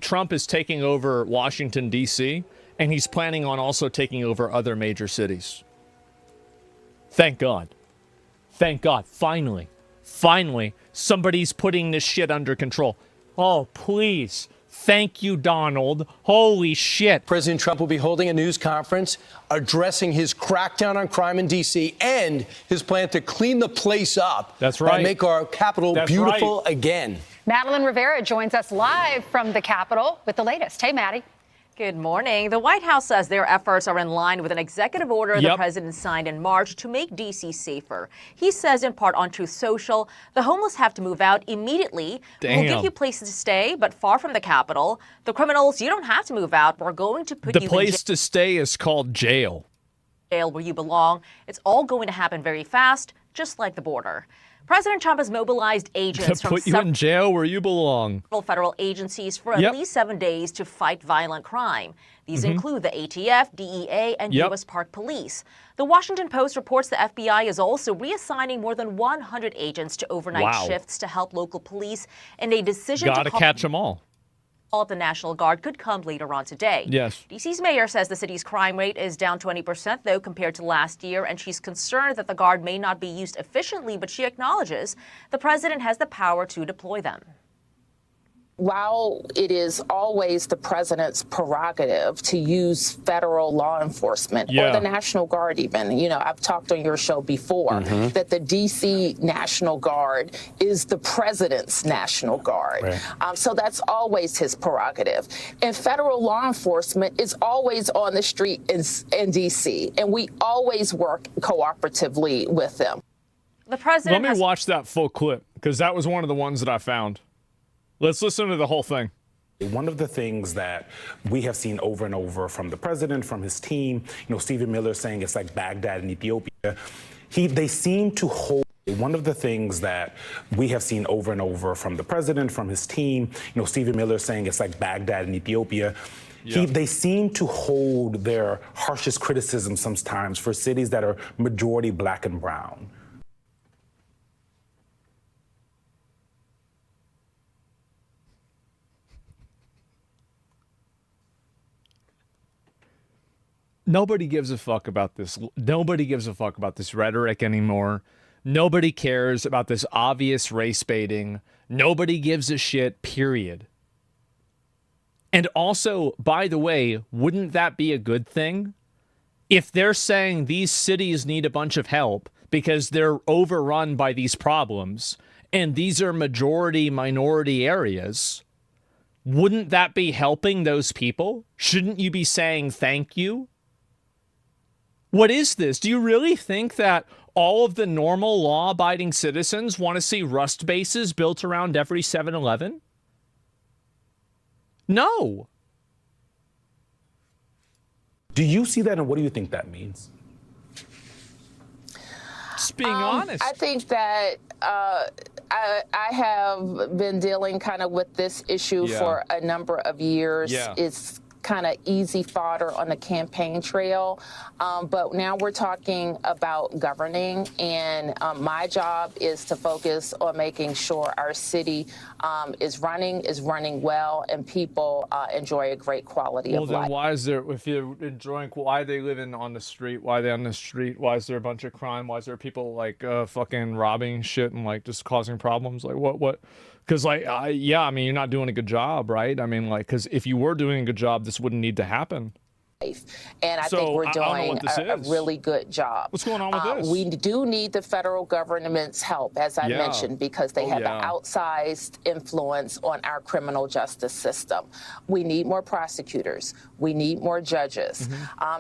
Trump is taking over Washington, D.C., and he's planning on also taking over other major cities. Thank God. Thank God. Finally, somebody's putting this shit under control. Oh, please. Thank you, Donald. Holy shit. President Trump will be holding a news conference addressing his crackdown on crime in D.C. and his plan to clean the place up. That's right. And make our capital beautiful again. Madeline Rivera joins us live from the Capitol with the latest. Hey, Maddie. Good morning. The White House says their efforts are in line with an executive order the president signed in March to make D.C. safer. He says in part on Truth Social, the homeless have to move out immediately. We'll give you places to stay, but far from the Capitol. The criminals, you don't have to move out. We're going to put you in jail. The place to stay is called jail. Jail where you belong. It's all going to happen very fast, just like the border. President Trump has mobilized agents to put you in jail where you belong. Several federal agencies for at least 7 days to fight violent crime. These include the ATF, DEA, and U.S. Park Police. The Washington Post reports the FBI is also reassigning more than 100 agents to overnight shifts to help local police in a decision to catch them all. All of the National Guard could come later on today. Yes. D.C.'s mayor says the city's crime rate is down 20%, though, compared to last year, and she's concerned that the Guard may not be used efficiently, but she acknowledges the president has the power to deploy them. While it is always the president's prerogative to use federal law enforcement or the National Guard even, you know, I've talked on your show before that the D.C. National Guard is the president's National Guard. Right. So that's always his prerogative. And federal law enforcement is always on the street in D.C., and we always work cooperatively with them. The president Let me watch that full clip, because that was one of the ones that I found. Let's listen to the whole thing. One of the things that we have seen over and over from the president, from his team, you know, Stephen Miller saying it's like Baghdad in Ethiopia. They seem to hold. One of the things that we have seen over and over from the president, from his team, you know, Stephen Miller saying it's like Baghdad in Ethiopia. They seem to hold their harshest criticism sometimes for cities that are majority black and brown. Nobody gives a fuck about this. Nobody gives a fuck about this rhetoric anymore. Nobody cares about this obvious race baiting. Nobody gives a shit, period. And also, by the way, wouldn't that be a good thing? If they're saying these cities need a bunch of help because they're overrun by these problems, and these are majority minority areas, wouldn't that be helping those people? Shouldn't you be saying thank you? What is this? Do you really think that all of the normal law-abiding citizens want to see rust bases built around every 7-Eleven? No. Do you see that, and what do you think that means? Just being honest. I think that I have been dealing kind of with this issue for a number of years. It's kind of easy fodder on the campaign trail. But now we're talking about governing, and my job is to focus on making sure our city is running well, and people enjoy a great quality of life. Well, then why is there, if you're enjoying, why are they living on the street? Why are they on the street? Why is there a bunch of crime? Why is there people like fucking robbing shit and like just causing problems? Like what? Because, like, I mean, you're not doing a good job, right? I mean, like, because if you were doing a good job, this wouldn't need to happen. And I think we're doing a really good job. What's going on with this? We do need the federal government's help, as I mentioned, because they have an outsized influence on our criminal justice system. We need more prosecutors. We need more judges.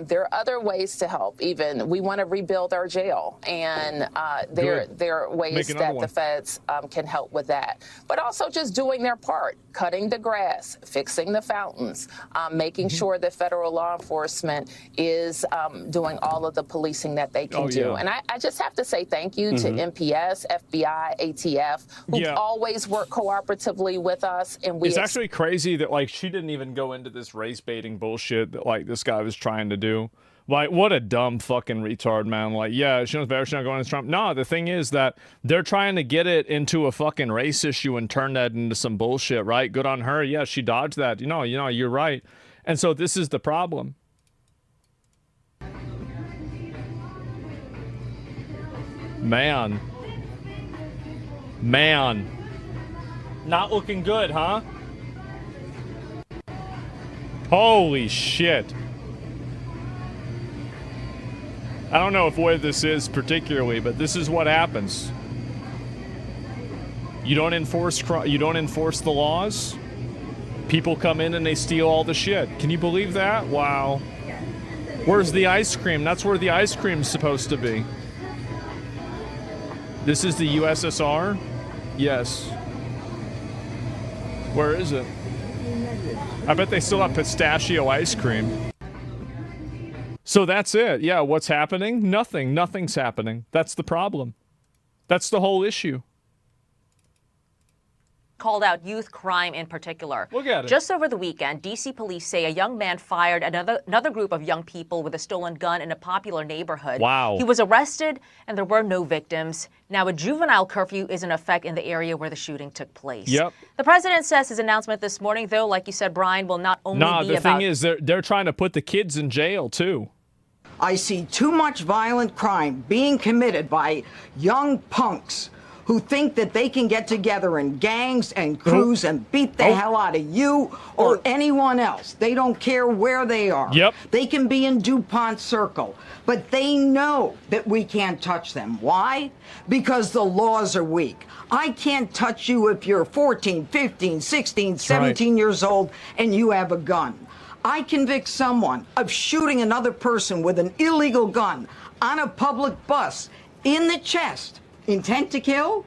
There are other ways to help. Even we want to rebuild our jail, and there are ways that the feds can help with that. But also just doing their part, cutting the grass, fixing the fountains, making sure that federal law enforcement is doing all of the policing that they can do. And I just have to say thank you to MPS, FBI, ATF, who always work cooperatively with us. And it's actually crazy that, like, she didn't even go into this race baiting bullshit that, like, this guy was trying to do. Like, what a dumb fucking retard, man. Like, yeah, she knows better, she's not going against Trump. No, the thing is that they're trying to get it into a fucking race issue and turn that into some bullshit, right? Good on her. Yeah, she dodged that. You know, you're right. And so this is the problem. Man. Not looking good, huh? Holy shit. I don't know where this is particularly, but this is what happens. You don't enforce the laws. People come in and they steal all the shit. Can you believe that? Wow. Where's the ice cream? That's where the ice cream's supposed to be. This is the USSR? Yes. Where is it? I bet they still have pistachio ice cream. So that's it. Yeah, what's happening? Nothing. Nothing's happening. That's the problem. That's the whole issue. Called out youth crime in particular. Look at it. Just over the weekend, D.C. police say a young man fired another group of young people with a stolen gun in a popular neighborhood. Wow. He was arrested, and there were no victims. Now, a juvenile curfew is in effect in the area where the shooting took place. Yep. The president says his announcement this morning, though, like you said, Brian, will not only be about... the thing is, they're trying to put the kids in jail, too. I see too much violent crime being committed by young punks who think that they can get together in gangs and crews and beat the hell out of you or anyone else. They don't care where they are. Yep. They can be in DuPont Circle, but they know that we can't touch them. Why? Because the laws are weak. I can't touch you if you're 14, 15, 16, 17 years old and you have a gun. I convict someone of shooting another person with an illegal gun on a public bus in the chest, intent to kill,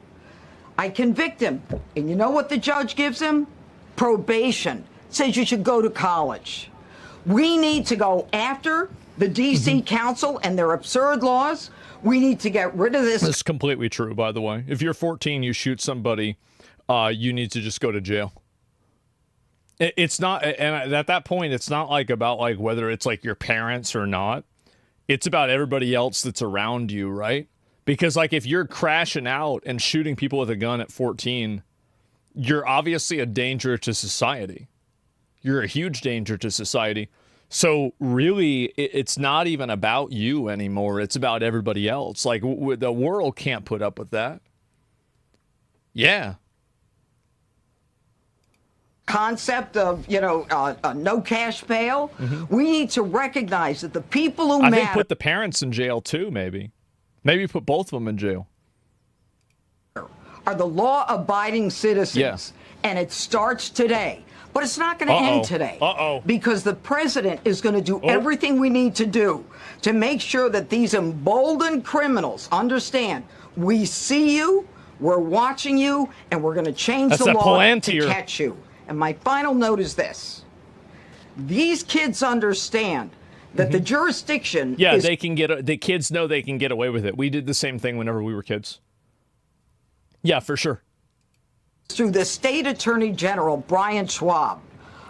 I convict him. And you know what the judge gives him? Probation. Says you should go to college. We need to go after the D.C. Council and their absurd laws. We need to get rid of this. That's completely true, by the way. If you're 14, you shoot somebody, you need to just go to jail. It's not, and at that point, it's not like about like whether it's like your parents or not. It's about everybody else that's around you, right? Because like if you're crashing out and shooting people with a gun at 14, you're obviously a danger to society. You're a huge danger to society. So really, it's not even about you anymore. It's about everybody else. Like the world can't put up with that. Yeah. Concept of, no cash bail. We need to recognize that the people who matter... I think put the parents in jail too, maybe. Maybe put both of them in jail. ...are the law-abiding citizens. Yeah. And it starts today. But it's not going to end today. Because the president is going to do everything we need to do to make sure that these emboldened criminals understand we see you, we're watching you, and we're going to change the law to catch you. And my final note is this. These kids understand that the jurisdiction is... they can get... The kids know they can get away with it. We did the same thing whenever we were kids. Yeah, for sure. Through the state attorney general, Brian Schwab.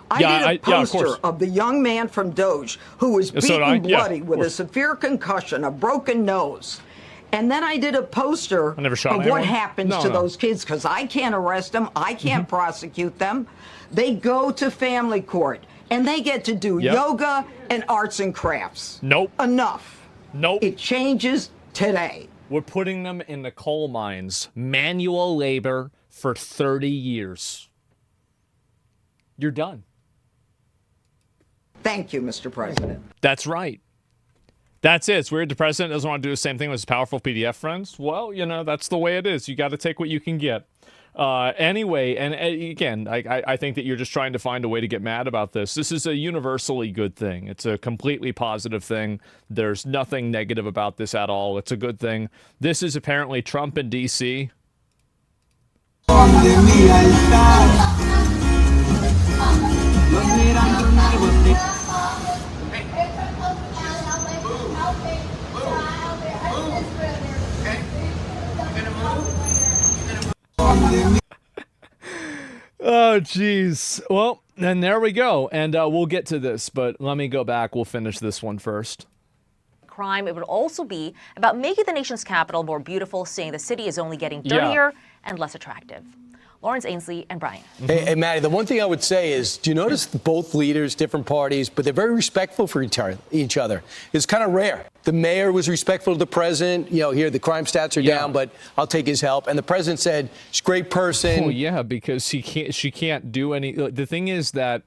I did a poster of the young man from Doge who was beaten bloody with a severe concussion, a broken nose. And then I did a poster of what happens to those kids, because I can't arrest them, I can't prosecute them. They go to family court, and they get to do yoga and arts and crafts. Nope. Enough. Nope. It changes today. We're putting them in the coal mines, manual labor for 30 years. You're done. Thank you, Mr. President. That's right. That's it. It's weird the president doesn't want to do the same thing with his powerful PDF friends. Well, that's the way it is. You got to take what you can get. Anyway, and again, I think that you're just trying to find a way to get mad about this. This is a universally good thing. It's a completely positive thing. There's nothing negative about this at all. It's a good thing. This is apparently Trump in D.C. Oh, jeez. Well, and there we go. And we'll get to this, but let me go back. We'll finish this one first. crime. It would also be about making the nation's capital more beautiful, saying the city is only getting dirtier and less attractive. Lawrence Ainsley and Brian. Hey, Maddie, the one thing I would say is, do you notice both leaders, different parties, but they're very respectful for each other? It's kind of rare. The mayor was respectful to the president. You know, here the crime stats are down, but I'll take his help. And the president said, she's a great person. Oh, yeah, because she can't do any. The thing is that,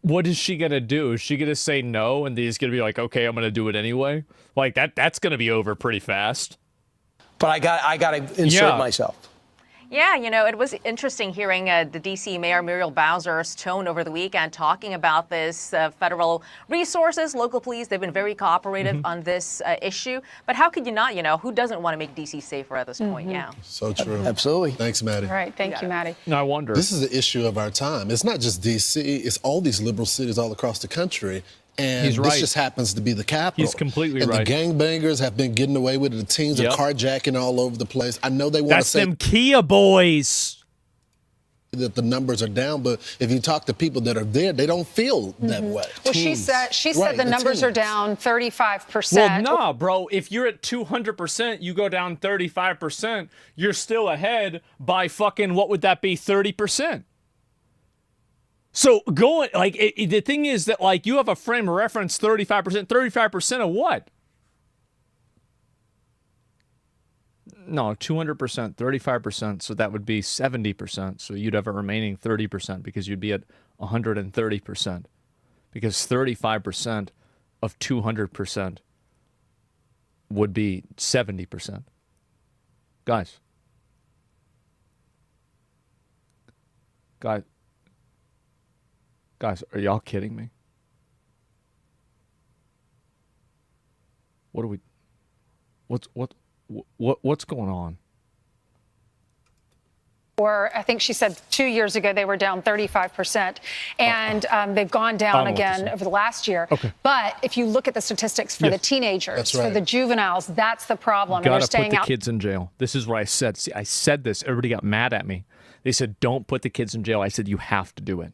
what is she going to do? Is she going to say no and he's going to be like, okay, I'm going to do it anyway? Like, that's going to be over pretty fast. But I got to insert myself. Yeah, you know, it was interesting hearing the D.C. Mayor Muriel Bowser's tone over the weekend talking about this federal resources, local police. They've been very cooperative on this issue. But how could you not, you know, who doesn't want to make D.C. safer at this point? Yeah. So true. Absolutely. Thanks, Maddie. All right. Thank you, Maddie. No, I wonder. This is the issue of our time. It's not just D.C., it's all these liberal cities all across the country. And He's this right. just happens to be the capital. He's completely and right. The gangbangers have been getting away with it. The teens are carjacking all over the place. I know they want to That's say them Kia boys. that the numbers are down, but if you talk to people that are there, they don't feel that way. Well, she said the numbers are down 35%. Well, nah, bro. If you're at 200%, you go down 35%. You're still ahead by fucking, what would that be, 30%? So going, like, the thing is that, like, you have a frame of reference 35%. 35% of what? No, 200%, 35%. So that would be 70%. So you'd have a remaining 30% because you'd be at 130%. Because 35% of 200% would be 70%. Guys, are y'all kidding me? What's going on? Or I think she said 2 years ago they were down 35%, and they've gone down again over the last year. Okay. But if you look at the statistics for the teenagers, for the juveniles, that's the problem. Gotta put the kids in jail. This is what I said. See, I said this. Everybody got mad at me. They said, don't put the kids in jail. I said, you have to do it.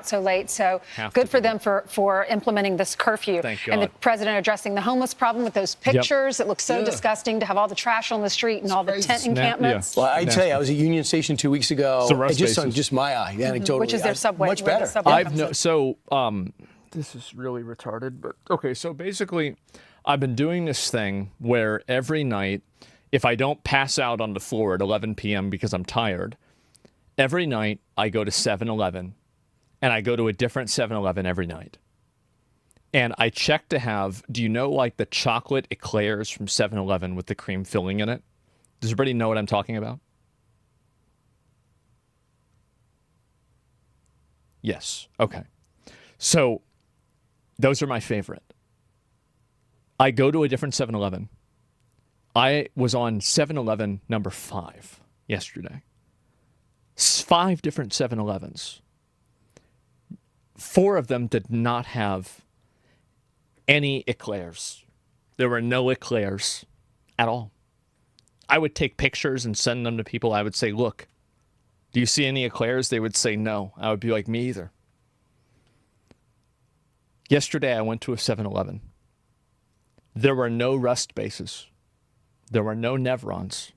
So late. So good for them for implementing this curfew. Thank God. And the president addressing the homeless problem with those pictures. It looks so disgusting to have all the trash on the street and all the tent encampments. Well, I tell you, I was at Union Station 2 weeks ago. It's just on just my eye, anecdotally. Which is their subway. Much better. This is really retarded, but okay. So basically, I've been doing this thing where every night, if I don't pass out on the floor at 11 p.m. because I'm tired, every night I go to 7-Eleven. And I go to a different 7-Eleven every night. And I check to have, do you know, like, the chocolate eclairs from 7-Eleven with the cream filling in it? Does everybody know what I'm talking about? Yes. Okay. So those are my favorite. I go to a different 7-Eleven. I was on 7-Eleven number 5 yesterday. 5 different 7-Elevens. 4 of them did not have any eclairs. There were no eclairs at all. I would take pictures and send them to people. I would say, look, do you see any eclairs? They would say no. I would be like, me either. Yesterday, I went to a 7-Eleven. There were no rust bases. There were no Nevrons.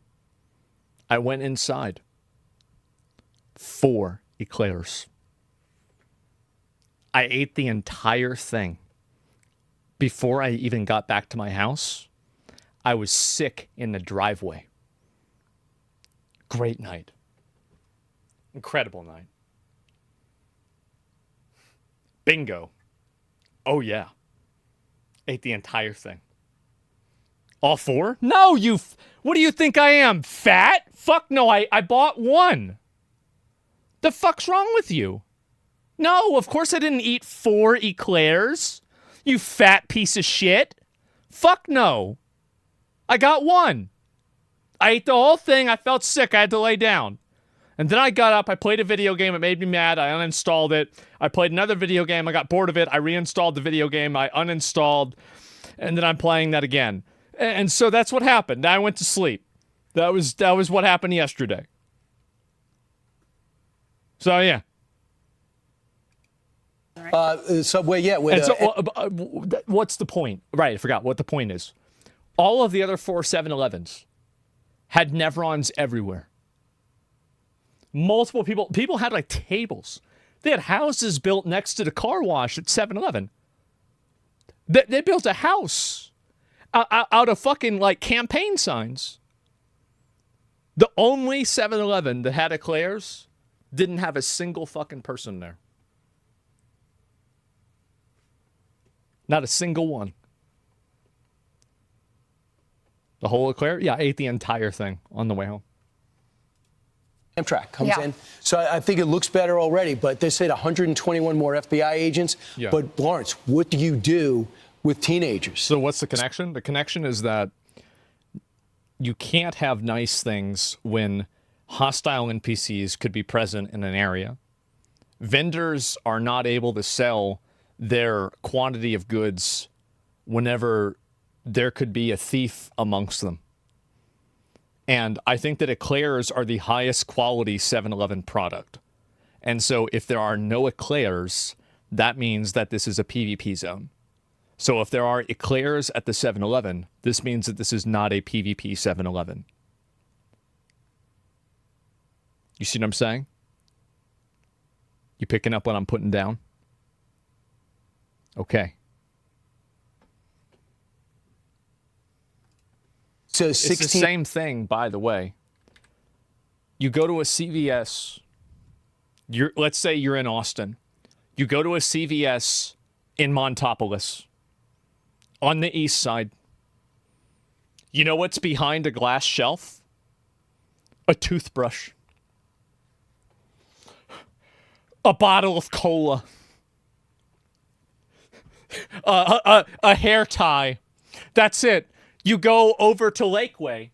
I went inside. 4 eclairs. I ate the entire thing. Before I even got back to my house, I was sick in the driveway. Great night. Incredible night. Bingo. Oh, yeah. Ate the entire thing. All 4? No, what do you think I am, fat? Fuck no, I bought 1. The fuck's wrong with you? No, of course I didn't eat 4 eclairs. You fat piece of shit. Fuck no. I got 1. I ate the whole thing. I felt sick. I had to lay down. And then I got up. I played a video game. It made me mad. I uninstalled it. I played another video game. I got bored of it. I reinstalled the video game. I uninstalled. And then I'm playing that again. And so that's what happened. I went to sleep. That was what happened yesterday. So, yeah. Subway, yeah. What's the point? Right, I forgot what the point is. All of the other 4 7-Elevens had Nevrons everywhere. Multiple people had like tables. They had houses built next to the car wash at 7-Eleven. They built a house out of fucking like campaign signs. The only 7-Eleven that had eclairs didn't have a single fucking person there. Not a single one. The whole eclair? Yeah, I ate the entire thing on the way home. Amtrak comes in. So I think it looks better already, but they said 121 more FBI agents. Yeah. But Lawrence, what do you do with teenagers? So what's the connection? The connection is that you can't have nice things when hostile NPCs could be present in an area. Vendors are not able to sell their quantity of goods whenever there could be a thief amongst them. And I think that eclairs are the highest quality 7-Eleven product. And so if there are no eclairs, that means that this is a PvP zone. So if there are eclairs at the 7-Eleven, this means that this is not a PvP 7-Eleven. You see what I'm saying? You picking up what I'm putting down? Okay. So it's the same thing, by the way. You go to a CVS. Let's say you're in Austin. You go to a CVS in Montopolis on the east side. You know what's behind a glass shelf? A toothbrush. A bottle of cola. A hair tie. That's it. You go over to Lakeway,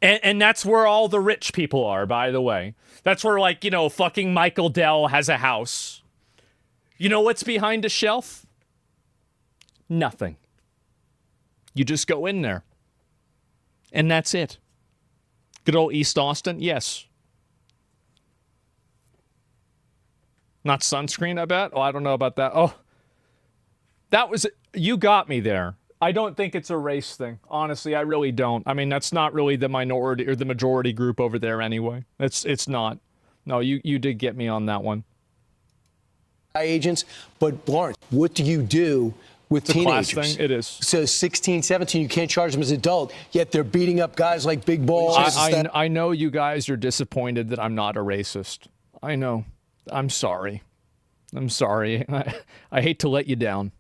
and that's where all the rich people are, by the way. That's where, like, you know, fucking Michael Dell has a house. You know what's behind a shelf? Nothing. You just go in there. And that's it. Good old East Austin? Yes. Not sunscreen, I bet? Oh, I don't know about that. Oh, that was... You got me there. I don't think it's a race thing. Honestly, I really don't. I mean, that's not really the minority or the majority group over there anyway. It's not. No, you did get me on that one. Agents, but Lawrence, what do you do with teenagers? Class thing. It is. So 16, 17, you can't charge them as adult, yet they're beating up guys like Big Balls. I know you guys are disappointed that I'm not a racist. I know. I'm sorry. I'm sorry. I hate to let you down.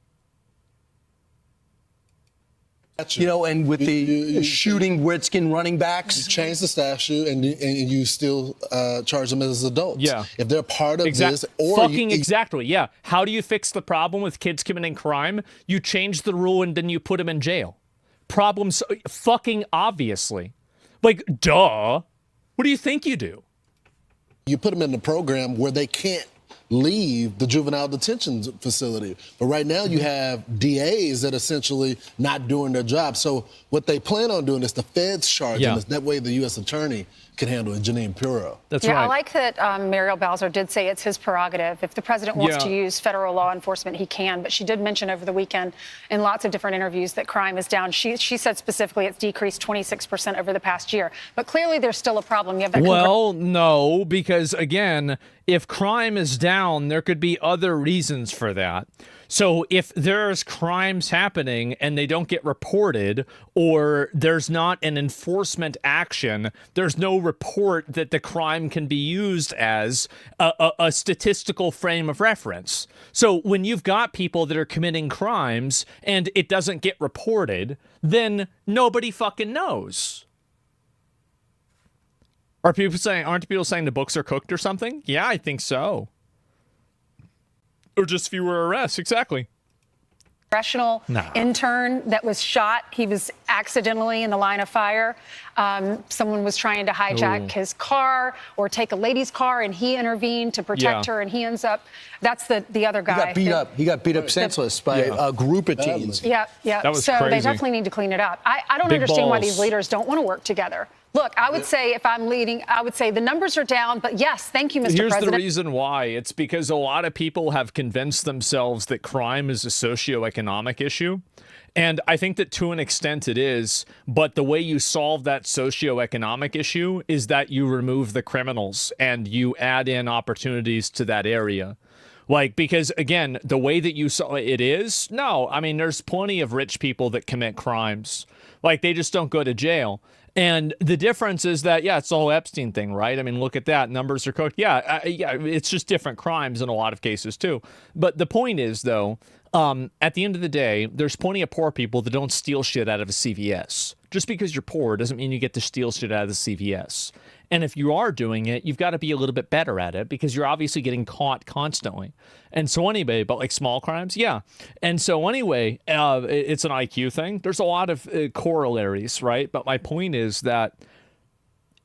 You know, and with the shooting Redskin running backs. You change the statute and you still charge them as adults. Yeah. If they're part of this. Or exactly, yeah. How do you fix the problem with kids committing crime? You change the rule and then you put them in jail. Problems fucking obviously. Like, duh. What do you think you do? You put them in the program where they can't leave the juvenile detention facility. But right now you have DAs that are essentially not doing their job. So what they plan on doing is the feds charging us. That way the U.S. attorney can handle it, Janine Pirro. That's right. I like that Muriel Bowser did say it's his prerogative. If the president wants to use federal law enforcement, he can. But she did mention over the weekend in lots of different interviews that crime is down. She said specifically it's decreased 26% over the past year. But clearly there's still a problem. You have that no, because again, if crime is down, there could be other reasons for that. So if there's crimes happening and they don't get reported, or there's not an enforcement action, there's no report that the crime can be used as a statistical frame of reference. So when you've got people that are committing crimes and it doesn't get reported, then nobody fucking knows. Aren't people saying the books are cooked or something? Yeah, I think so. Or just fewer arrests, exactly. Congressional intern that was shot. He was accidentally in the line of fire. Someone was trying to hijack his car or take a lady's car, and he intervened to protect her, and he ends up. That's the other guy. He got beat up senseless by a group of teens. Yeah. That was so crazy. they definitely need to clean it up. I don't understand why these leaders don't want to work together. Look, I would say if I'm leading, I would say the numbers are down. But yes, thank you, Mr. Here's President. the reason why. It's because a lot of people have convinced themselves that crime is a socioeconomic issue. And I think that to an extent it is. But the way you solve that socioeconomic issue is that you remove the criminals and you add in opportunities to that area. Like, because, again, the way that you saw it is, no, I mean, there's plenty of rich people that commit crimes. Like, they just don't go to jail. And the difference is that, yeah, it's the whole Epstein thing, right? I mean, look at that. Numbers are correct. Yeah, it's just different crimes in a lot of cases, too. But the point is, though, at the end of the day, there's plenty of poor people that don't steal shit out of a CVS. Just because you're poor doesn't mean you get to steal shit out of the CVS. And if you are doing it, you've got to be a little bit better at it because you're obviously getting caught constantly. And so anyway, but like small crimes, yeah. And so anyway, it's an IQ thing. There's a lot of corollaries, right? But my point is that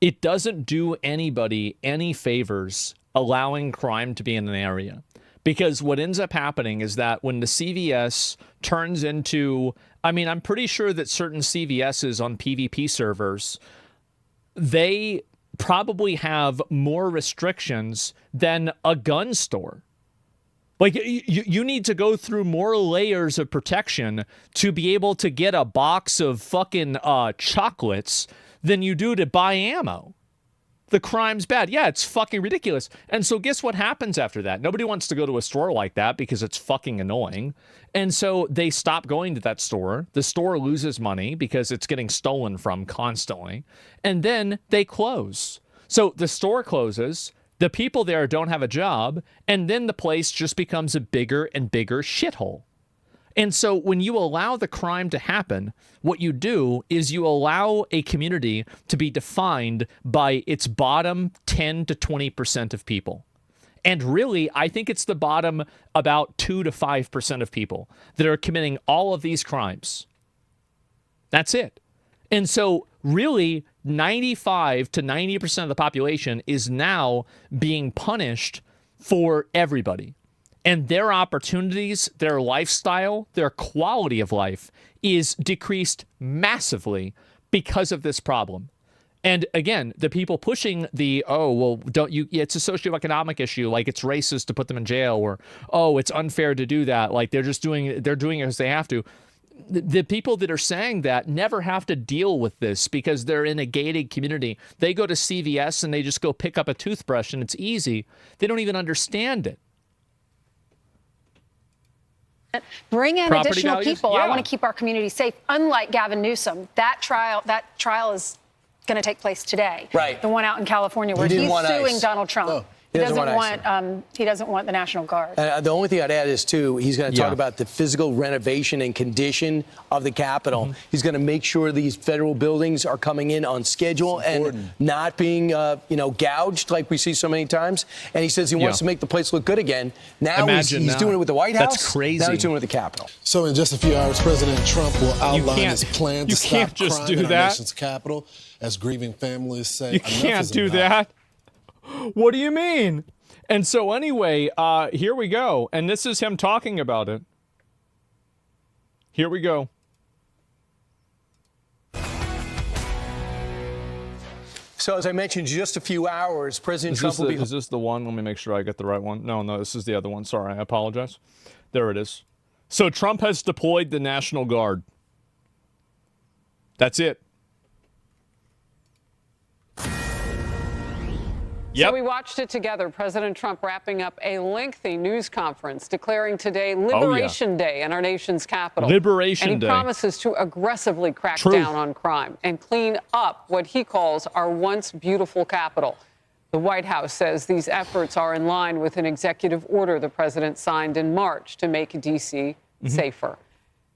it doesn't do anybody any favors allowing crime to be in an area. Because what ends up happening is that when the CVS turns into, I mean, I'm pretty sure that certain CVSs on PvP servers, they probably have more restrictions than a gun store. Like, you need to go through more layers of protection to be able to get a box of fucking chocolates than you do to buy ammo. The crime's bad. Yeah, it's fucking ridiculous. And so guess what happens after that? Nobody wants to go to a store like that because it's fucking annoying. And so they stop going to that store. The store loses money because it's getting stolen from constantly. And then they close. So the store closes. The people there don't have a job. And then the place just becomes a bigger and bigger shithole. And so when you allow the crime to happen, what you do is you allow a community to be defined by its bottom 10 to 20% of people. And really, I think it's the bottom about 2 to 5% of people that are committing all of these crimes. That's it. And so really, 95 to 90% of the population is now being punished for everybody. And their opportunities, their lifestyle, their quality of life is decreased massively because of this problem. And again, the people pushing the, oh, well, don't you, it's a socioeconomic issue, like it's racist to put them in jail, or, oh, it's unfair to do that, like they're doing it because they have to. The people that are saying that never have to deal with this because they're in a gated community. They go to CVS and they just go pick up a toothbrush and it's easy. They don't even understand it. Bring in Property additional values? people. Yeah. I want to keep our community safe. Unlike Gavin Newsom, that trial is going to take place today. Right. The one out in California where he's suing Donald Trump. No. He doesn't want the National Guard. The only thing I'd add is, too, he's going to talk about the physical renovation and condition of the Capitol. Mm-hmm. He's going to make sure these federal buildings are coming in on schedule and not being, gouged like we see so many times. And he says he wants to make the place look good again. Now he's doing it with the White House. That's crazy. Now he's doing it with the Capitol. So in just a few hours, President Trump will outline his plan to stop crime in our nation's capital, as grieving families say. You can't do that. What do you mean? And so anyway, here we go. And this is him talking about it. Here we go. So as I mentioned, just a few hours, President Trump will be... Is this the one? Let me make sure I get the right one. No, this is the other one. Sorry, I apologize. There it is. So Trump has deployed the National Guard. That's it. Yep. So we watched it together. President Trump wrapping up a lengthy news conference declaring today Liberation Day in our nation's capital. Liberation Day. And he promises to aggressively crack down on crime and clean up what he calls our once beautiful capital. The White House says these efforts are in line with an executive order the president signed in March to make D.C. safer.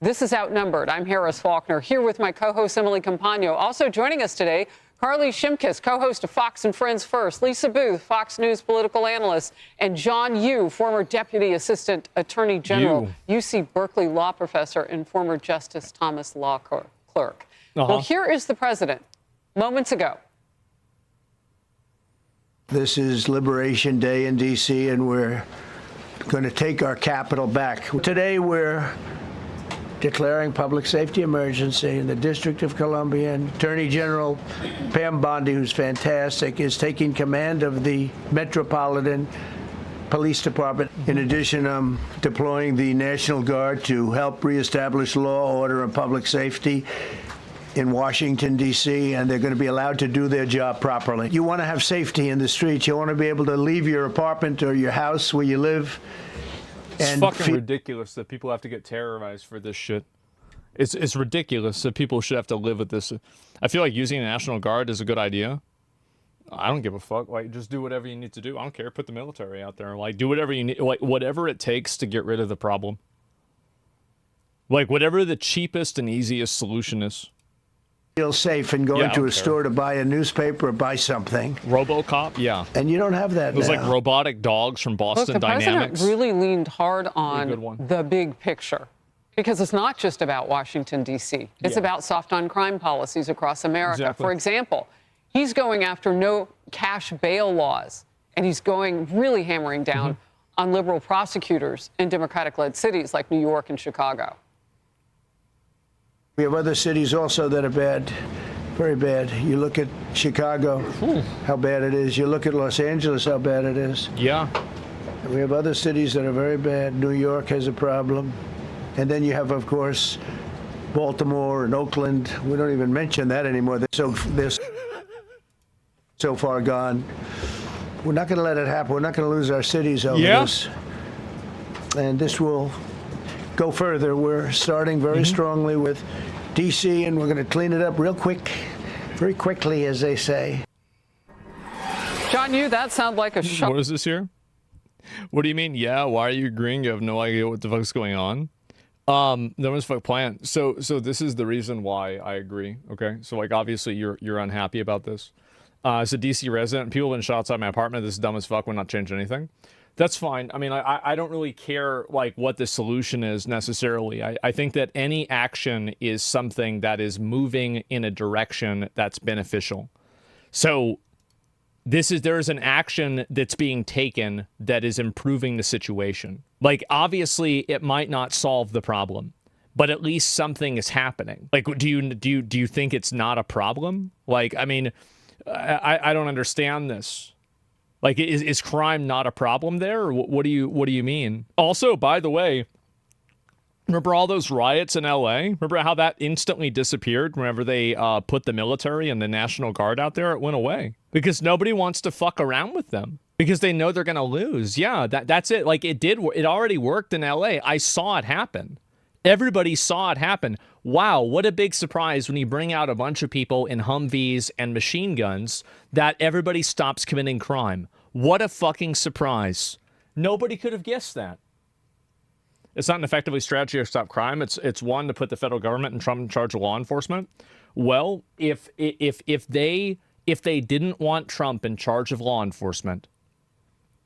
This is Outnumbered. I'm Harris Faulkner, here with my co-host Emily Compagno. Also joining us today, Carly Shimkus, co-host of Fox and Friends First, Lisa Booth, Fox News political analyst, and John Yoo, former Deputy Assistant Attorney General, UC Berkeley law professor, and former Justice Thomas law clerk. Well, here is the president moments ago. This is Liberation Day in D.C., and we're going to take our capital back. Today, we're declaring public safety emergency in the District of Columbia. And Attorney General Pam Bondi, who's fantastic, is taking command of the Metropolitan Police Department. In addition, deploying the National Guard to help reestablish law, order, and public safety in Washington, D.C., and they're going to be allowed to do their job properly. You want to have safety in the streets. You want to be able to leave your apartment or your house where you live. It's fucking ridiculous that people have to get terrorized for this shit. It's ridiculous that people should have to live with this. I feel like using the National Guard is a good idea. I don't give a fuck. Like, just do whatever you need to do. I don't care. Put the military out there. Like, do whatever you need. Like, whatever it takes to get rid of the problem. Like, whatever the cheapest and easiest solution is. Feel safe and going to a store to buy a newspaper or buy something. RoboCop, yeah. And you don't have that Those now. like robotic dogs from Boston Look, the Dynamics. president really leaned hard on the big picture. Because it's not just about Washington, D.C. It's about soft on crime policies across America. Exactly. For example, he's going after no cash bail laws. And he's going really hammering down on liberal prosecutors in Democratic-led cities like New York and Chicago. We have other cities also that are bad, very bad. You look at Chicago, how bad it is. You look at Los Angeles, how bad it is. Yeah. And we have other cities that are very bad. New York has a problem. And then you have, of course, Baltimore and Oakland. We don't even mention that anymore. They're so far gone. We're not going to let it happen. We're not going to lose our cities over this. And this will go further. We're starting very strongly with D.C., and we're going to clean it up real quick, very quickly, as they say. John, that sounds like a shock. What is this here? What do you mean? Yeah, why are you agreeing? You have no idea what the fuck's going on. No one's fuck plan. So this is the reason why I agree. Okay, so like obviously you're unhappy about this. As a DC resident, people have been shot outside my apartment. This is dumb as fuck. Would not change anything. That's fine. I mean, I don't really care like what the solution is necessarily. I think that any action is something that is moving in a direction that's beneficial. So there is an action that's being taken that is improving the situation. Like obviously it might not solve the problem, but at least something is happening. Like do you think it's not a problem? Like I mean, I don't understand this. Like, is crime not a problem there? Or what do you mean? Also, by the way, remember all those riots in LA? Remember how that instantly disappeared whenever they put the military and the National Guard out there? It went away because nobody wants to fuck around with them because they know they're going to lose. Yeah, that's it. Like it already worked in LA. I saw it happen. Everybody saw it happen. Wow, what a big surprise when you bring out a bunch of people in Humvees and machine guns that everybody stops committing crime. What a fucking surprise. Nobody could have guessed that. It's not an effectively strategy to stop crime. It's one to put the federal government and Trump in charge of law enforcement. Well, if they didn't want Trump in charge of law enforcement,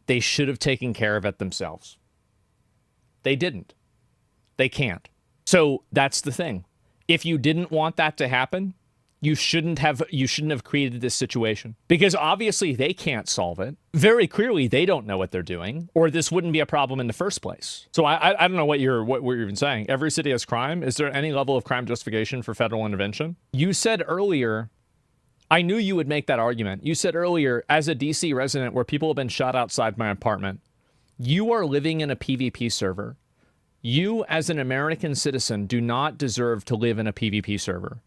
they should have taken care of it themselves. They didn't. They can't. So that's the thing. If you didn't want that to happen, you shouldn't have created this situation because obviously they can't solve it. Very clearly, they don't know what they're doing, or this wouldn't be a problem in the first place. So I don't know what you're even saying. Every city has crime. Is there any level of crime justification for federal intervention? You said earlier, I knew you would make that argument. You said earlier, as a DC resident where people have been shot outside my apartment, you are living in a PvP server. You, as an American citizen, do not deserve to live in a PvP server.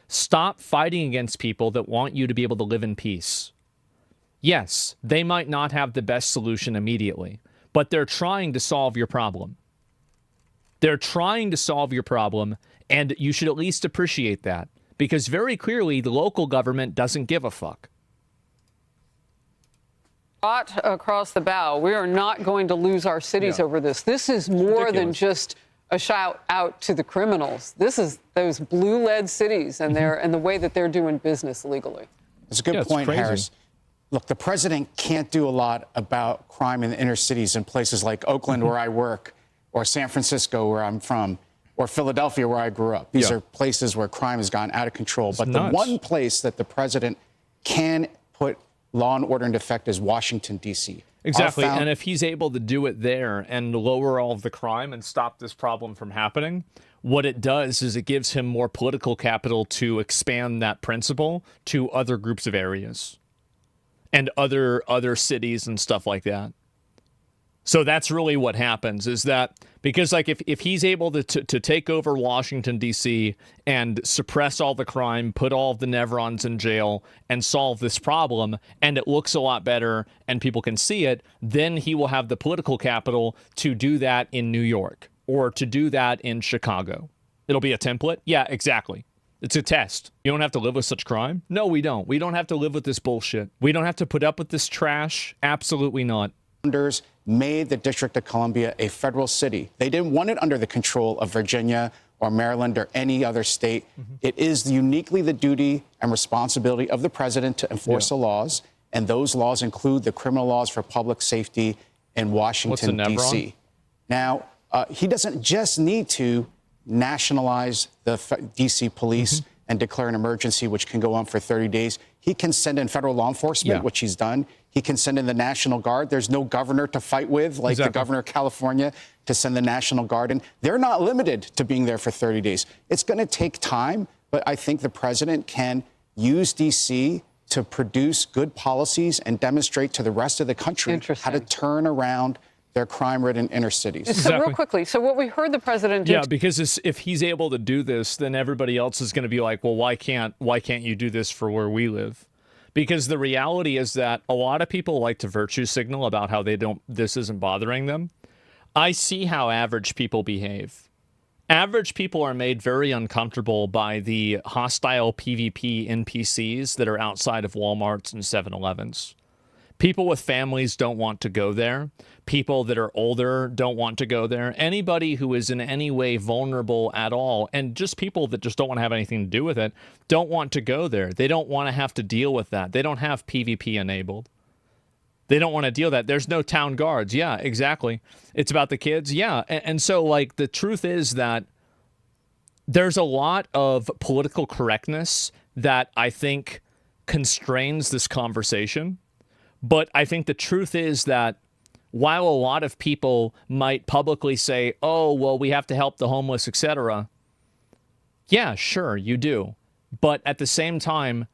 Stop fighting against people that want you to be able to live in peace. Yes, they might not have the best solution immediately, but they're trying to solve your problem. They're trying to solve your problem, and you should at least appreciate that, because very clearly the local government doesn't give a fuck. Across the bow, we are not going to lose our cities over this. This is more than just a shout out to the criminals. This is those blue-led cities and and the way that they're doing business legally. That's a good point, Harris. Look, the president can't do a lot about crime in the inner cities in places like Oakland, where I work, or San Francisco, where I'm from, or Philadelphia, where I grew up. These are places where crime has gone out of control. But the one place that the president can put law and order into effect is Washington, D.C. Exactly. And if he's able to do it there and lower all of the crime and stop this problem from happening, what it does is it gives him more political capital to expand that principle to other groups of areas and other cities and stuff like that. So that's really what happens, is that because like if he's able to take over Washington, D.C. and suppress all the crime, put all of the Nevrons in jail and solve this problem, and it looks a lot better and people can see it, then he will have the political capital to do that in New York or to do that in Chicago. It'll be a template. Yeah, exactly. It's a test. You don't have to live with such crime. No, we don't. We don't have to live with this bullshit. We don't have to put up with this trash. Absolutely not. Made the District of Columbia a federal city. They didn't want it under the control of Virginia or Maryland or any other state. It is uniquely the duty and responsibility of the president to enforce the laws, and those laws include the criminal laws for public safety in Washington, D.C. Now, he doesn't just need to nationalize the D.C. police and declare an emergency, which can go on for 30 days. He can send in federal law enforcement, which he's done. He can send in the National Guard. There's no governor to fight with, like the governor of California, to send the National Guard in. They're not limited to being there for 30 days. It's going to take time, but I think the president can use D.C. to produce good policies and demonstrate to the rest of the country how to turn around their crime-ridden inner cities. So real quickly, so what we heard the president do... Yeah, because if he's able to do this, then everybody else is going to be like, well, why can't you do this for where we live? Because the reality is that a lot of people like to virtue signal about how this isn't bothering them. I see how average people behave. Average people are made very uncomfortable by the hostile PvP NPCs that are outside of Walmarts and 7-Elevens. People with families don't want to go there. People that are older don't want to go there. Anybody who is in any way vulnerable at all, and just people that just don't want to have anything to do with it, don't want to go there. They don't want to have to deal with that. They don't have PvP enabled. They don't want to deal with that. There's no town guards. Yeah, exactly. It's about the kids. Yeah. And so, like, the truth is that there's a lot of political correctness that I think constrains this conversation. But I think the truth is that while a lot of people might publicly say, oh, well, we have to help the homeless, etc. Yeah, sure, you do. But at the same time,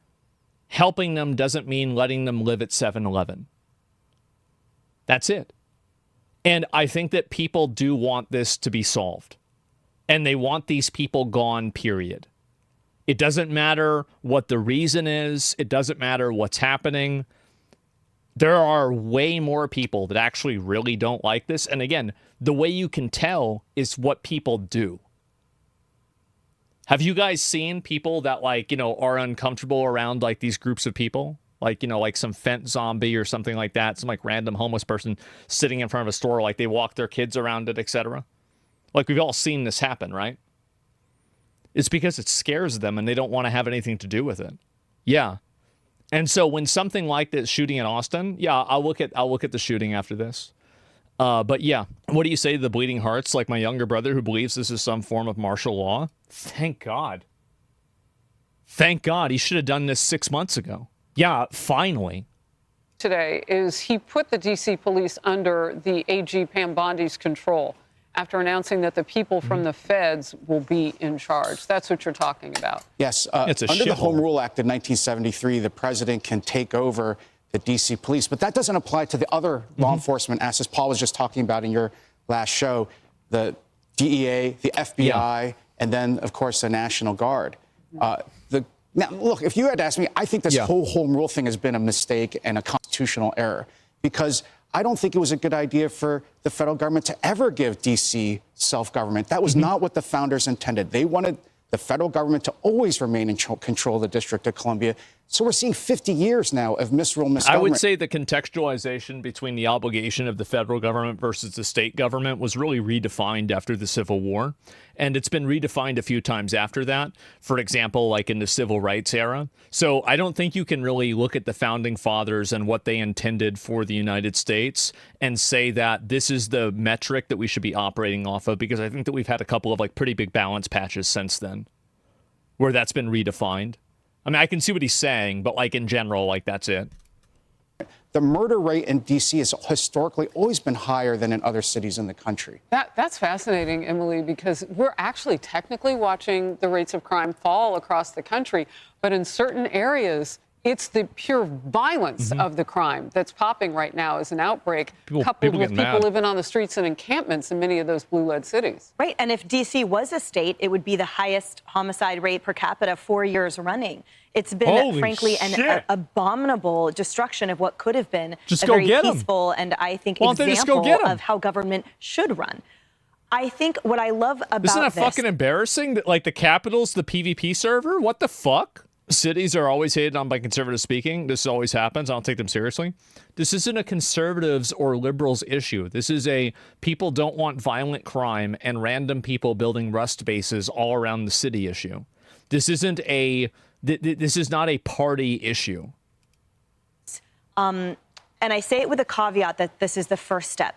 helping them doesn't mean letting them live at 7-Eleven. That's it. And I think that people do want this to be solved. And they want these people gone, period. It doesn't matter what the reason is. It doesn't matter what's happening. There are way more people that actually really don't like this. And again, the way you can tell is what people do. Have you guys seen people that, like, are uncomfortable around, like, these groups of people? Like, like some Fent zombie or something like that. Some, like, random homeless person sitting in front of a store, like they walk their kids around it, etc. Like, we've all seen this happen, right? It's because it scares them and they don't want to have anything to do with it. Yeah. And so when something like this shooting in Austin, yeah, I'll look at the shooting after this. But yeah, what do you say to the bleeding hearts, like my younger brother who believes this is some form of martial law? Thank God. Thank God. He should have done this 6 months ago. Yeah, finally. Today is he put the D.C. police under the AG Pam Bondi's control after announcing that the people from the feds will be in charge. That's what you're talking about. Yes. Under the Home Rule Act of 1973, the president can take over the D.C. police. But that doesn't apply to the other law enforcement assets Paul was just talking about in your last show, the DEA, the FBI, and then, of course, the National Guard. Now, look, if you had asked me, I think this whole Home Rule thing has been a mistake and a constitutional error, because I don't think it was a good idea for the federal government to ever give D.C. self-government. That was not what the founders intended. They wanted the federal government to always remain in control of the District of Columbia. So we're seeing 50 years now of misgovernment. I would say the contextualization between the obligation of the federal government versus the state government was really redefined after the Civil War. And it's been redefined a few times after that, for example, like in the civil rights era. So I don't think you can really look at the founding fathers and what they intended for the United States and say that this is the metric that we should be operating off of, because I think that we've had a couple of like pretty big balance patches since then where that's been redefined. I mean, I can see what he's saying, but like in general, like that's it. The murder rate in D.C. has historically always been higher than in other cities in the country. That's fascinating, Emily, because we're actually technically watching the rates of crime fall across the country. But in certain areas, it's the pure violence of the crime that's popping right now as an outbreak, coupled with people living on the streets and encampments in many of those blue-led cities. Right. And if D.C. was a state, it would be the highest homicide rate per capita 4 years running. It's been, frankly, an abominable destruction of what could have been a very peaceful and, I think, example of how government should run. I think what I love about Isn't that fucking embarrassing that, like, the Capitol's the PvP server? What the fuck? Cities are always hated on by conservatives speaking. This always happens. I don't take them seriously. This isn't a conservatives or liberals issue. This is a people don't want violent crime and random people building rust bases all around the city issue. This isn't a... This is not a party issue. And I say it with a caveat that this is the first step.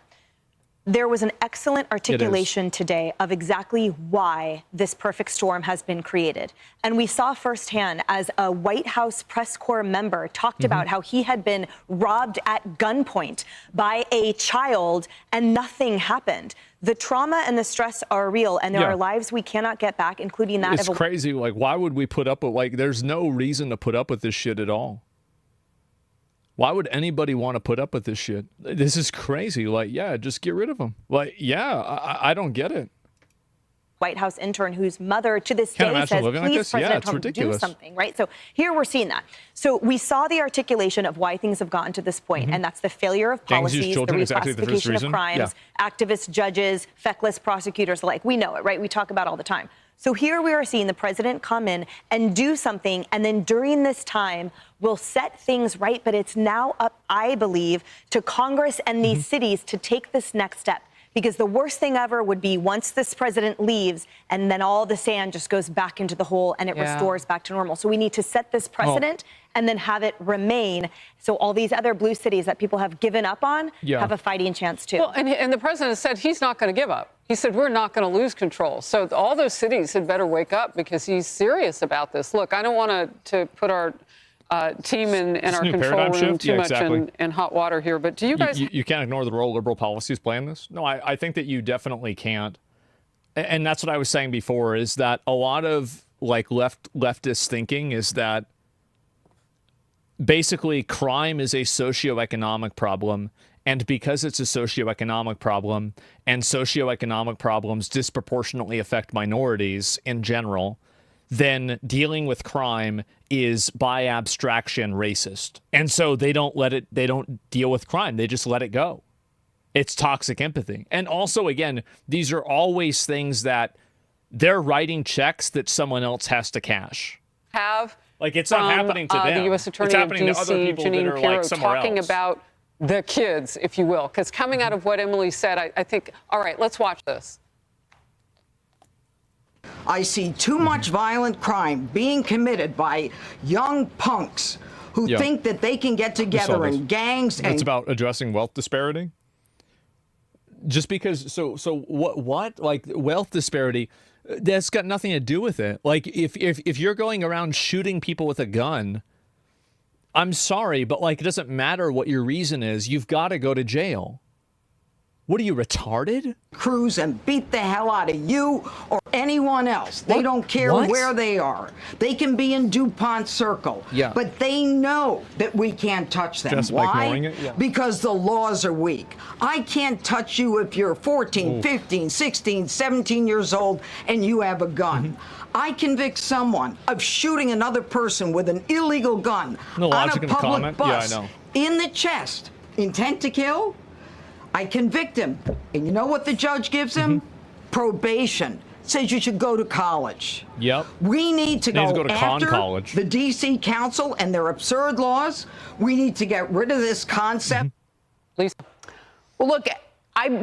There was an excellent articulation today of exactly why this perfect storm has been created. And we saw firsthand as a White House press corps member talked about how he had been robbed at gunpoint by a child and nothing happened. The trauma and the stress are real, and there are lives we cannot get back, including that of a... It's crazy. Like, why would we put up with, like, there's no reason to put up with this shit at all. Why would anybody want to put up with this shit? This is crazy. Like, yeah, just get rid of them. Like, yeah, I don't get it. White House intern whose mother to this day says, please, President Trump, do something, right? So here we're seeing that. So we saw the articulation of why things have gotten to this point, and that's the failure of policies, the reclassification of crimes, activists, judges, feckless prosecutors, the like. We know it, right? We talk about it all the time. So here we are seeing the president come in and do something, and then during this time, we'll set things right. But it's now up, I believe, to Congress and these cities to take this next step. Because the worst thing ever would be once this president leaves and then all the sand just goes back into the hole and it restores back to normal. So we need to set this precedent and then have it remain. So all these other blue cities that people have given up on have a fighting chance too. Well, and the president said he's not going to give up. He said we're not going to lose control. So all those cities had better wake up because he's serious about this. Look, I don't want to put our team in our control room too much in hot water here, but do you guys... You can't ignore the role liberal policies play in this? No, I think that you definitely can't. And that's what I was saying before, is that a lot of, like, leftist thinking is that basically crime is a socioeconomic problem, and because it's a socioeconomic problem, and socioeconomic problems disproportionately affect minorities in general, then dealing with crime is by abstraction racist. And so they don't deal with crime. They just let it go. It's toxic empathy. And also, again, these are always things that they're writing checks that someone else has to cash. Like, it's not happening to them. The U.S. Attorney of D.C., Jeanine Pirro, talking about the kids, if you will. Because coming out of what Emily said, I think, all right, let's watch this. I see too much violent crime being committed by young punks who think that they can get together in gangs. It's about addressing wealth disparity. Just because, so what? Like, wealth disparity, that's got nothing to do with it. Like, if you're going around shooting people with a gun, I'm sorry, but, like, it doesn't matter what your reason is. You've got to go to jail. What are you, retarded? Cruise and beat the hell out of you or anyone else. They don't care where they are. They can be in DuPont Circle, but they know that we can't touch them. Just why? Because the laws are weak. I can't touch you if you're 14, 15, 16, 17 years old and you have a gun. I convict someone of shooting another person with an illegal gun on a public bus in the chest. Intent to kill? I convict him. And you know what the judge gives him? Probation. Says you should go to college. We need to go after the D.C. Council and their absurd laws. We need to get rid of this concept. Lisa. Well, look,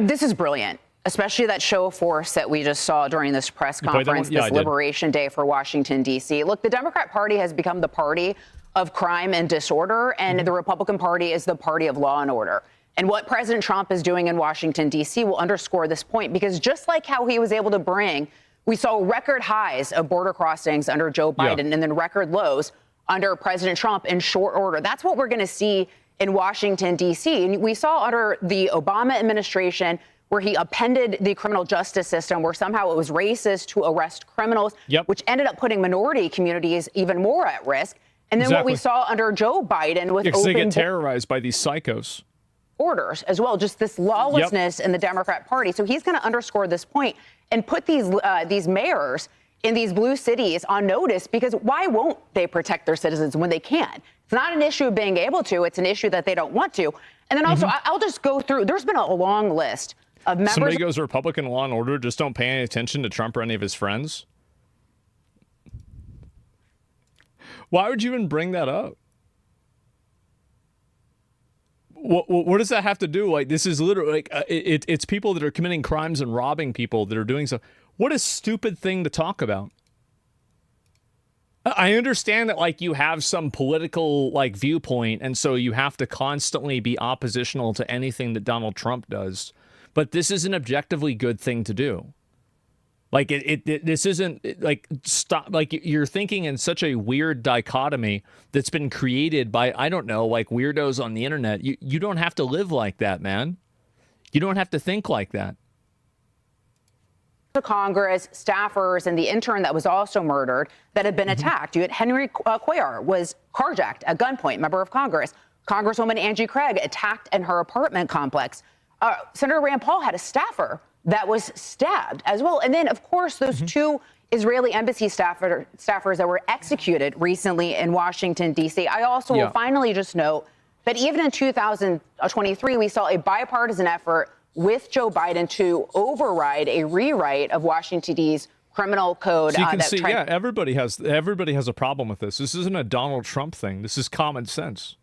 this is brilliant, especially that show of force that we just saw during this press conference, this Liberation Day for Washington, D.C. Look, the Democrat Party has become the party of crime and disorder, and the Republican Party is the party of law and order. And what President Trump is doing in Washington, D.C. will underscore this point, because just like how he was able to bring, we saw record highs of border crossings under Joe Biden and then record lows under President Trump in short order. That's what we're going to see in Washington, D.C. And we saw under the Obama administration where he upended the criminal justice system, where somehow it was racist to arrest criminals, which ended up putting minority communities even more at risk. And then what we saw under Joe Biden with they get terrorized by these psychos. Orders as well, just this lawlessness in the Democrat Party. So he's going to underscore this point and put these mayors in these blue cities on notice, because why won't they protect their citizens when they can? It's not an issue of being able to, it's an issue that they don't want to. And then also, I'll just go through, there's been a long list of members. Somebody goes Republican law and order, just don't pay any attention to Trump or any of his friends. Why would you even bring that up? What does that have to do? Like, this is literally like it's people that are committing crimes and robbing people that are doing so. What a stupid thing to talk about. I understand that, like, you have some political, like, viewpoint, and so you have to constantly be oppositional to anything that Donald Trump does. But this is an objectively good thing to do. Like, this isn't, like, stop, like, you're thinking in such a weird dichotomy that's been created by, I don't know, like, weirdos on the internet. You don't have to live like that, man. You don't have to think like that. The Congress, staffers, and the intern that was also murdered that had been attacked. You had Henry Cuellar was carjacked at gunpoint, member of Congress. Congresswoman Angie Craig attacked in her apartment complex. Senator Rand Paul had a staffer that was stabbed as well. And then, of course, those two Israeli embassy staffers that were executed recently in Washington, D.C. I also will finally just note that even in 2023, we saw a bipartisan effort with Joe Biden to override a rewrite of Washington, D.C.'s criminal code. So you can see, everybody has a problem with this. This isn't a Donald Trump thing. This is common sense.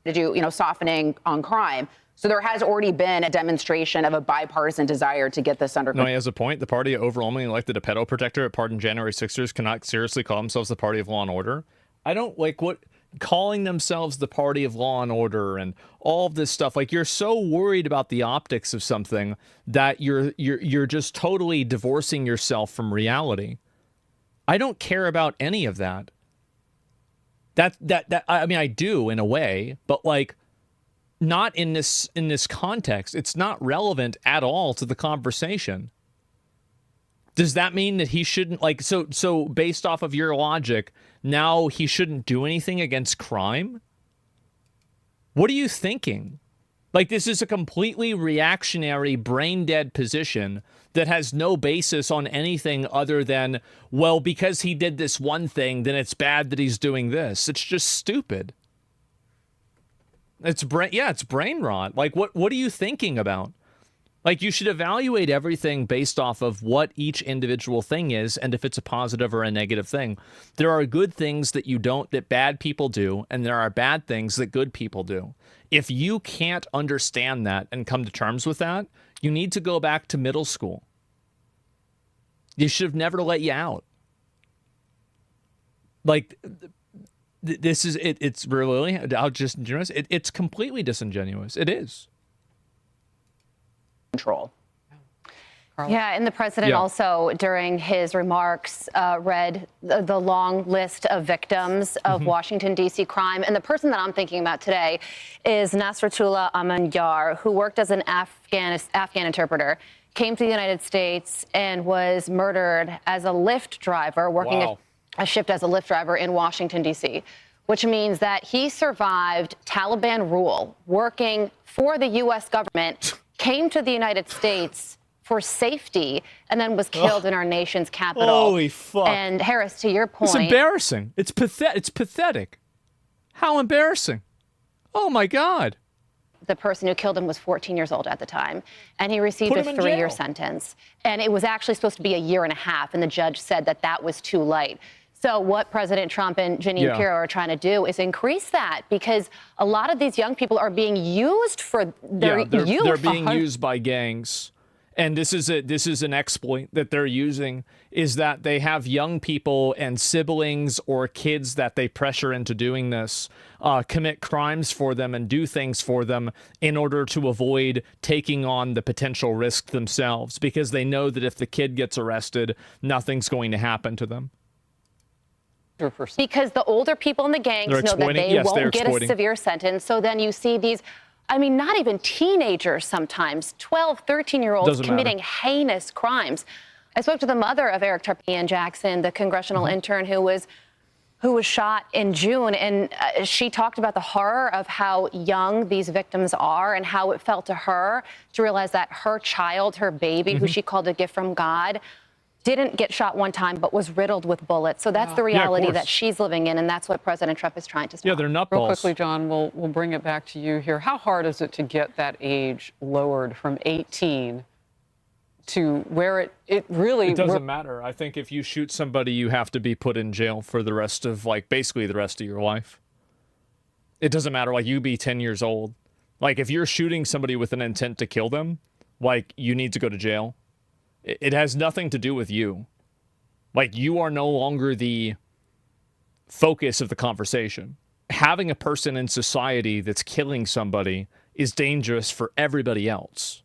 To do, softening on crime. So there has already been a demonstration of a bipartisan desire to get this under control. No, he has a point. The party overwhelmingly elected a pedo protector at pardoned January 6ers cannot seriously call themselves the party of law and order. I don't like what calling themselves the party of law and order and all of this stuff. Like, you're so worried about the optics of something that you're just totally divorcing yourself from reality. I don't care about any of that. That I mean, I do in a way, but like, not in this context. It's not relevant at all to the conversation. Does that mean that he shouldn't, like, so based off of your logic, now he shouldn't do anything against crime? What are you thinking? Like, this is a completely reactionary, brain-dead position that has no basis on anything other than, well, because he did this one thing, then it's bad that he's doing this. It's just stupid. It's brain rot. Like, what are you thinking about? Like, you should evaluate everything based off of what each individual thing is and if it's a positive or a negative thing. There are good things that bad people do, and there are bad things that good people do. If you can't understand that and come to terms with that, you need to go back to middle school. You should have never let you out. Like, this is it. It's really disingenuous. It's completely disingenuous. It is. Control. Yeah, and the president also, during his remarks, read the long list of victims of Washington, D.C. crime. And the person that I'm thinking about today is Nasratullah Aman-Yar, who worked as an Afghan interpreter, came to the United States and was murdered as a Lyft driver, working a shift as a Lyft driver in Washington, D.C., which means that he survived Taliban rule, working for the U.S. government, came to the United States for safety, and then was killed in our nation's capital. Holy fuck. And Harris, to your point... It's embarrassing. It's pathetic. How embarrassing. Oh, my God. The person who killed him was 14 years old at the time, and he received a 3-year sentence. And it was actually supposed to be 1.5 years, and the judge said that was too light. So what President Trump and Jeanine Pirro are trying to do is increase that, because a lot of these young people are being used for their youth. They're being used by gangs. And this is an exploit that they're using, is that they have young people and siblings or kids that they pressure into doing this, commit crimes for them and do things for them in order to avoid taking on the potential risk themselves, because they know that if the kid gets arrested, nothing's going to happen to them. Because the older people in the gangs know that they won't get a severe sentence. So then you see these, I mean, not even teenagers sometimes, 12, 13-year-olds committing heinous crimes. I spoke to the mother of Eric Tarpian Jackson, the congressional intern who was shot in June, and she talked about the horror of how young these victims are and how it felt to her to realize that her child, her baby, who she called a gift from God, didn't get shot one time, but was riddled with bullets. So that's the reality that she's living in, and that's what President Trump is trying to stop. Yeah, they're nutballs. Real quickly, John, we'll bring it back to you here. How hard is it to get that age lowered from 18 to where it really... It doesn't matter. I think if you shoot somebody, you have to be put in jail for the rest of, like, basically the rest of your life. It doesn't matter. Like, you be 10 years old. Like, if you're shooting somebody with an intent to kill them, like, you need to go to jail. It has nothing to do with you. Like, you are no longer the focus of the conversation. Having a person in society that's killing somebody is dangerous for everybody else.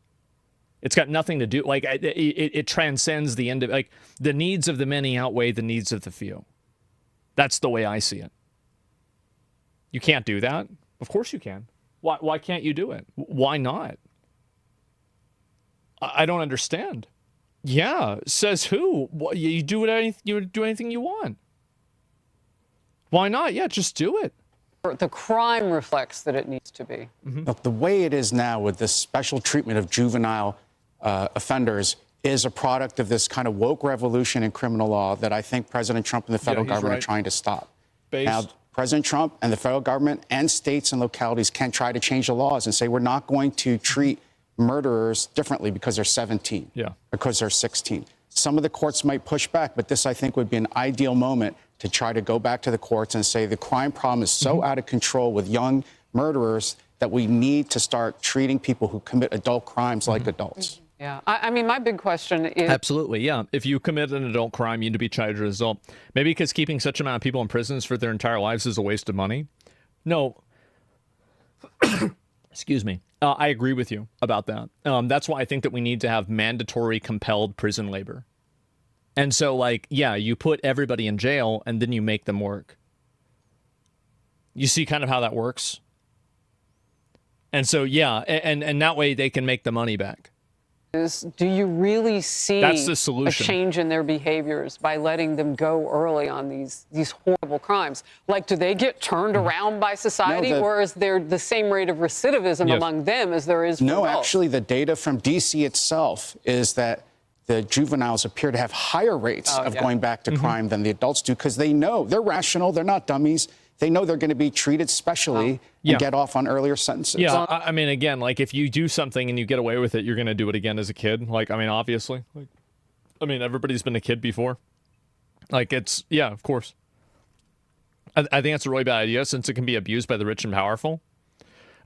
It's got nothing to do, like, it transcends the end of, like, the needs of the many outweigh the needs of the few. That's the way I see it. You can't do that. Of course you can. Why can't you do it? Why not? I don't understand. Yeah, says who? You do anything you want. Why not? Yeah, just do it. The crime reflects that it needs to be. Look, the way it is now with this special treatment of juvenile offenders is a product of this kind of woke revolution in criminal law that I think President Trump and the federal government are trying to stop. Now, President Trump and the federal government and states and localities can try to change the laws and say we're not going to treat murderers differently because they're 17, because they're 16. Some of the courts might push back, but this, I think, would be an ideal moment to try to go back to the courts and say the crime problem is so out of control with young murderers that we need to start treating people who commit adult crimes like adults. Yeah, I mean, my big question is... Absolutely, yeah. If you commit an adult crime, you need to be charged as an adult. Maybe because keeping such amount of people in prisons for their entire lives is a waste of money. No. Excuse me. I agree with you about that. That's why I think that we need to have mandatory compelled prison labor. And so, like, yeah, you put everybody in jail and then you make them work. You see kind of how that works? And so, yeah, and that way they can make the money back. Do you really see That's the solution. A change in their behaviors by letting them go early on these horrible crimes? Like, do they get turned around by society, or is there the same rate of recidivism among them as there is for adults? Actually, the data from D.C. itself is that the juveniles appear to have higher rates of going back to crime than the adults do because they know they're rational, they're not dummies. They know they're going to be treated specially and get off on earlier sentences. Yeah, I mean, again, like, if you do something and you get away with it, you're going to do it again as a kid. Like, I mean, obviously. Like, I mean, everybody's been a kid before. Like, it's, yeah, of course. I think that's a really bad idea since it can be abused by the rich and powerful.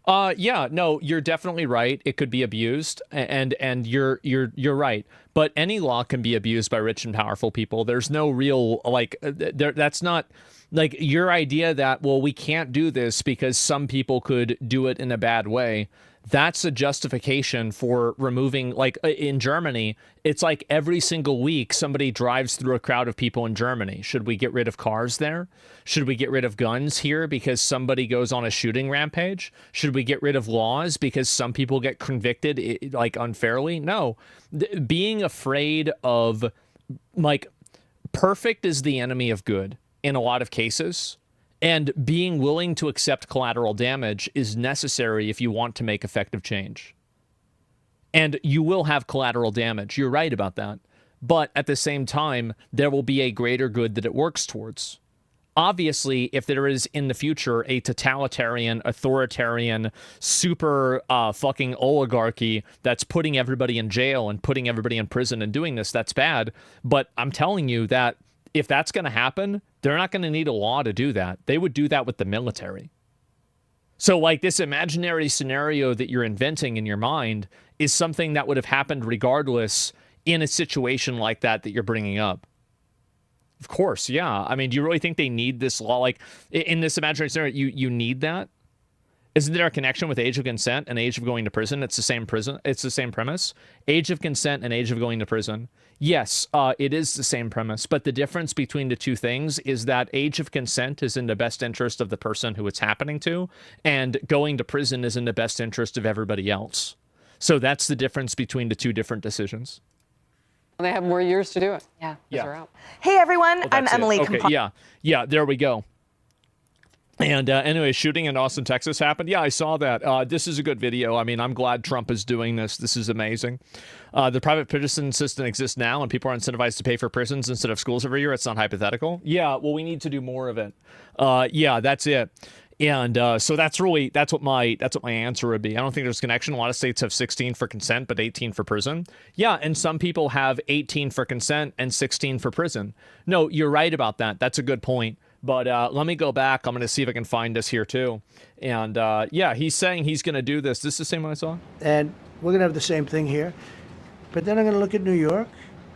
Yeah, no, you're definitely right. It could be abused, and you're right. But any law can be abused by rich and powerful people. There's no real, like, that's not... Like, your idea that, well, we can't do this because some people could do it in a bad way, that's a justification for removing, like, in Germany, it's like every single week somebody drives through a crowd of people in Germany. Should we get rid of cars there? Should we get rid of guns here because somebody goes on a shooting rampage? Should we get rid of laws because some people get convicted, like, unfairly? No. Being afraid of, like, perfect is the enemy of good. In a lot of cases, and being willing to accept collateral damage is necessary if you want to make effective change. And you will have collateral damage. You're right about that. But at the same time, there will be a greater good that it works towards. Obviously, if there is in the future a totalitarian, authoritarian, super fucking oligarchy that's putting everybody in jail and putting everybody in prison and doing this, that's bad. But I'm telling you that if that's going to happen, they're not going to need a law to do that. They would do that with the military. So, like, this imaginary scenario that you're inventing in your mind is something that would have happened regardless in a situation like that you're bringing up. Of course, yeah. I mean, do you really think they need this law? Like, in this imaginary scenario, you need that? Isn't there a connection with age of consent and age of going to prison? It's the same prison. It's the same premise. Age of consent and age of going to prison. Yes, it is the same premise. But the difference between the two things is that age of consent is in the best interest of the person who it's happening to, and going to prison is in the best interest of everybody else. So that's the difference between the two different decisions. They have more years to do it. Yeah. Yeah. Hey, everyone. Well, I'm Emily. Okay, yeah, there we go. And anyway, shooting in Austin, Texas happened. Yeah, I saw that. This is a good video. I mean, I'm glad Trump is doing this. This is amazing. The private prison system exists now, and people are incentivized to pay for prisons instead of schools every year. It's not hypothetical. Yeah, well, we need to do more of it. Yeah, that's it. And so that's what my answer would be. I don't think there's a connection. A lot of states have 16 for consent, but 18 for prison. Yeah, and some people have 18 for consent and 16 for prison. No, you're right about that. That's a good point. But let me go back. I'm going to see if I can find this here, too. And, yeah, he's saying he's going to do this. This is the same one I saw? And we're going to have the same thing here. But then I'm going to look at New York.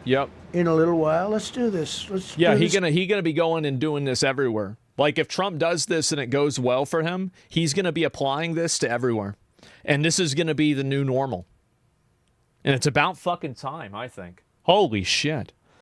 Yep. In a little while. Let's do this. He's gonna be going and doing this everywhere. Like, if Trump does this and it goes well for him, he's going to be applying this to everywhere. And this is going to be the new normal. And it's about fucking time, I think. Holy shit.